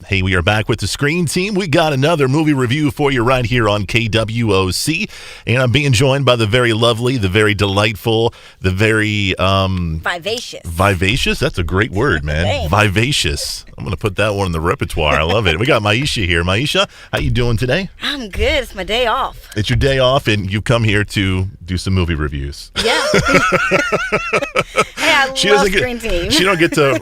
Hey, we are back with the Screen Team. We got another movie review for you right here on KWOC. And I'm being joined by the very lovely, the very delightful, the very... Vivacious. Vivacious? That's a great word, man. Thanks. Vivacious. I'm going to put that one in the repertoire. I love it. We got Maisha here. Maisha, how you doing today? I'm good. It's my day off. It's your day off, and you come here to do some movie reviews. Yeah. Hey, I love Screen Team. She don't get to,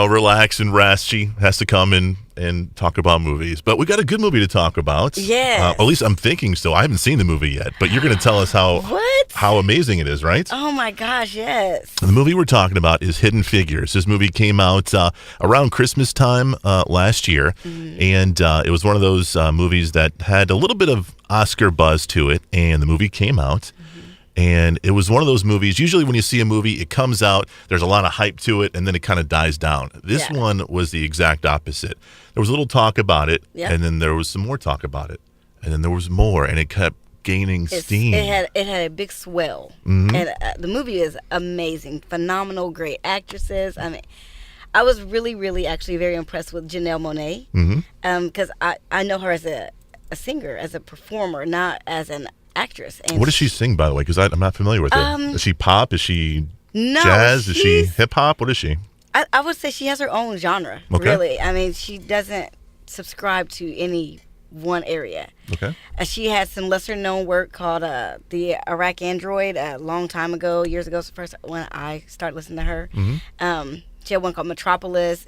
relax and rest. She has to come and talk about movies. But we got a good movie to talk about. Yeah. At least I'm thinking so. I haven't seen the movie yet, but you're going to tell us how amazing it is, right? Oh my gosh, yes. The movie we're talking about is Hidden Figures. This movie came out around Christmas time last year, and it was one of those movies that had a little bit of Oscar buzz to it, and the movie came out. And it was one of those movies, usually when you see a movie, it comes out, there's a lot of hype to it, and then it kind of dies down. This one was the exact opposite. There was a little talk about it, and then there was some more talk about it. And then there was more, and it kept gaining steam. It had a big swell. And the movie is amazing, phenomenal, great actresses. I mean, I was really, really actually very impressed with Janelle Monáe, because I know her as a singer, as a performer, not as an actress. And what does she sing, by the way? Because I'm not familiar with it. Is she pop? Is she jazz? Is she hip hop? What is she? I would say she has her own genre, really. I mean, she doesn't subscribe to any one area. Okay. She had some lesser known work called the Iraq Android a long time ago, years ago, first when I started listening to her. She had one called Metropolis.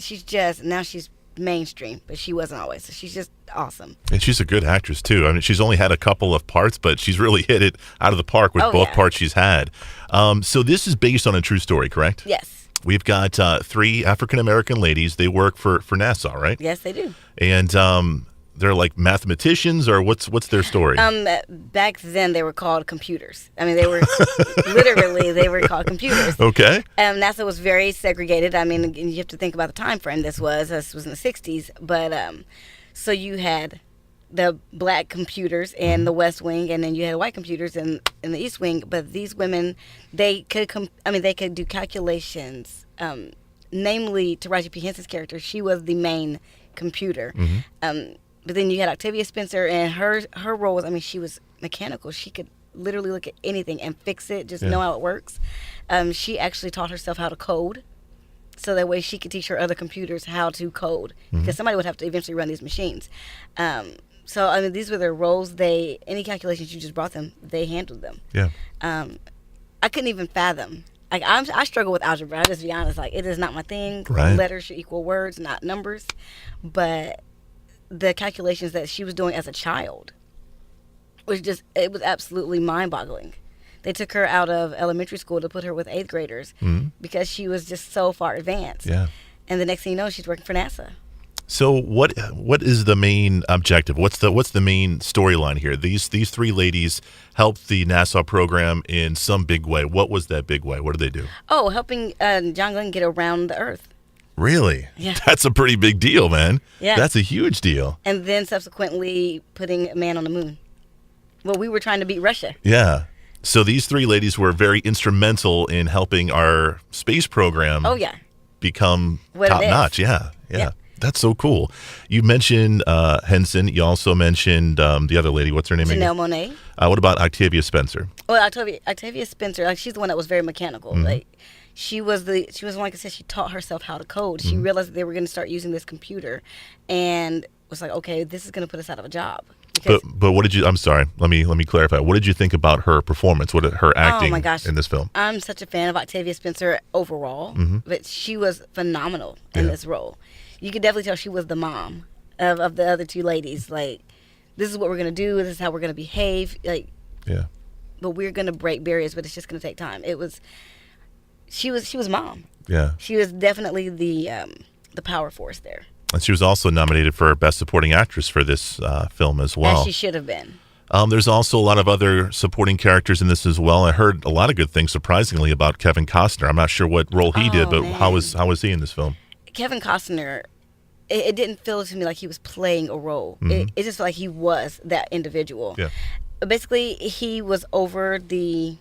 Now she's mainstream, but she wasn't always. So she's just awesome. And she's a good actress too. I mean, she's only had a couple of parts, but she's really hit it out of the park with both parts she's had. So this is based on a true story, correct? Yes. We've got 3 African-American ladies. They work for NASA, right? Yes, they do. And they're like mathematicians, or what's their story? Back then they were called computers. I mean, they were they were called computers. Okay. NASA was very segregated. I mean, you have to think about the time frame this was in the 60s, but so you had the black computers in the West Wing, and then you had white computers in the East Wing. But these women, they could do calculations. Namely, Taraji P. Henson's character, she was the main computer. But then you had Octavia Spencer, and her role was, I mean, she was mechanical. She could literally look at anything and fix it, just know how it works. She actually taught herself how to code, so that way she could teach her other computers how to code, because somebody would have to eventually run these machines. So, I mean, these were their roles. Any calculations you just brought them, they handled them. Yeah. I couldn't even fathom. Like, I struggle with algebra. I'll just be honest. Like, it is not my thing. Right. Letters should equal words, not numbers. But the calculations that she was doing as a child it was absolutely mind-boggling. They took her out of elementary school to put her with 8th graders because she was just so far advanced. Yeah. And the next thing you know, she's working for NASA. So what is the main objective? What's the main storyline here? These 3 ladies helped the NASA program in some big way. What was that big way? What did they do? Oh, helping John Glenn get around the Earth. Really? Yeah. That's a pretty big deal, man. Yeah. That's a huge deal. And then subsequently putting a man on the moon. Well, we were trying to beat Russia. Yeah. So these 3 ladies were very instrumental in helping our space program become top-notch. Yeah. That's so cool. You mentioned Henson. You also mentioned the other lady. What's her name again? Janelle Monáe. What about Octavia Spencer? Well, Octavia Spencer, like, she's the one that was very mechanical. Like, she was one, like I said, she taught herself how to code. She realized that they were going to start using this computer, and was like, okay, this is going to put us out of a job. But what did you? I'm sorry. Let me clarify. What did you think about her performance? Her acting oh my gosh, in this film? I'm such a fan of Octavia Spencer overall, but she was phenomenal in this role. You could definitely tell she was the mom of the other 2 ladies. Like, this is what we're gonna do. This is how we're gonna behave. Like, but we're gonna break barriers. But it's just gonna take time. She was mom. Yeah. She was definitely the power force there. And she was also nominated for Best Supporting Actress for this film as well. As she should have been. There's also a lot of other supporting characters in this as well. I heard a lot of good things, surprisingly, about Kevin Costner. I'm not sure what role he did, but how was he in this film? Kevin Costner, it didn't feel to me like he was playing a role. It just felt like he was that individual. Yeah. Basically, he was over the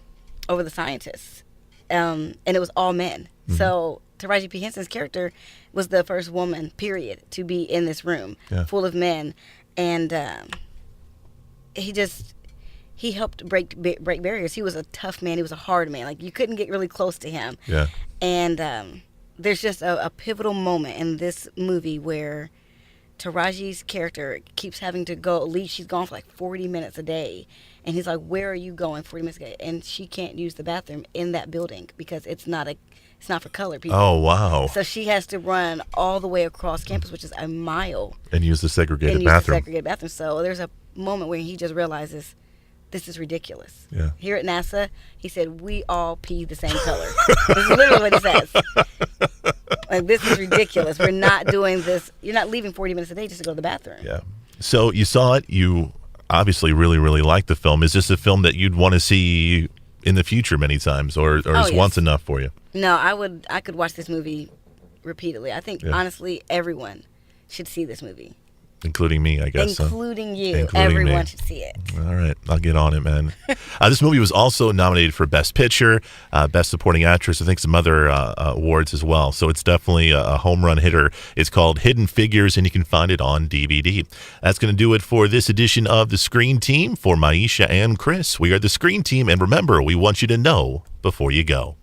scientists, and it was all men. So Taraji P. Henson's character, was the first woman, period, to be in this room full of men. And he helped break barriers. He was a tough man. He was a hard man. Like, you couldn't get really close to him. Yeah. And there's just a pivotal moment in this movie where Taraji's character keeps having to leave. She's gone for like 40 minutes a day. And he's like, where are you going 40 minutes a day? And she can't use the bathroom in that building because it's not for colored people. Oh, wow. So she has to run all the way across campus, which is a mile. And use the segregated bathroom. So there's a moment where he just realizes, this is ridiculous. Yeah. Here at NASA, he said, we all pee the same color. This is literally what he says. Like, this is ridiculous. We're not doing this. You're not leaving 40 minutes a day just to go to the bathroom. Yeah. So you saw it. You obviously really, really liked the film. Is this a film that you'd want to see in the future many times, or is once enough for you? No, I could watch this movie repeatedly. I think, honestly, everyone should see this movie. Including me, I guess. Including you. Including Everyone me. should see it. All right. I'll get on it, man. This movie was also nominated for Best Picture, Best Supporting Actress, I think some other awards as well. So it's definitely a home run hitter. It's called Hidden Figures, and you can find it on DVD. That's going to do it for this edition of The Screen Team. For Maisha and Chris, we are The Screen Team. And remember, we want you to know before you go.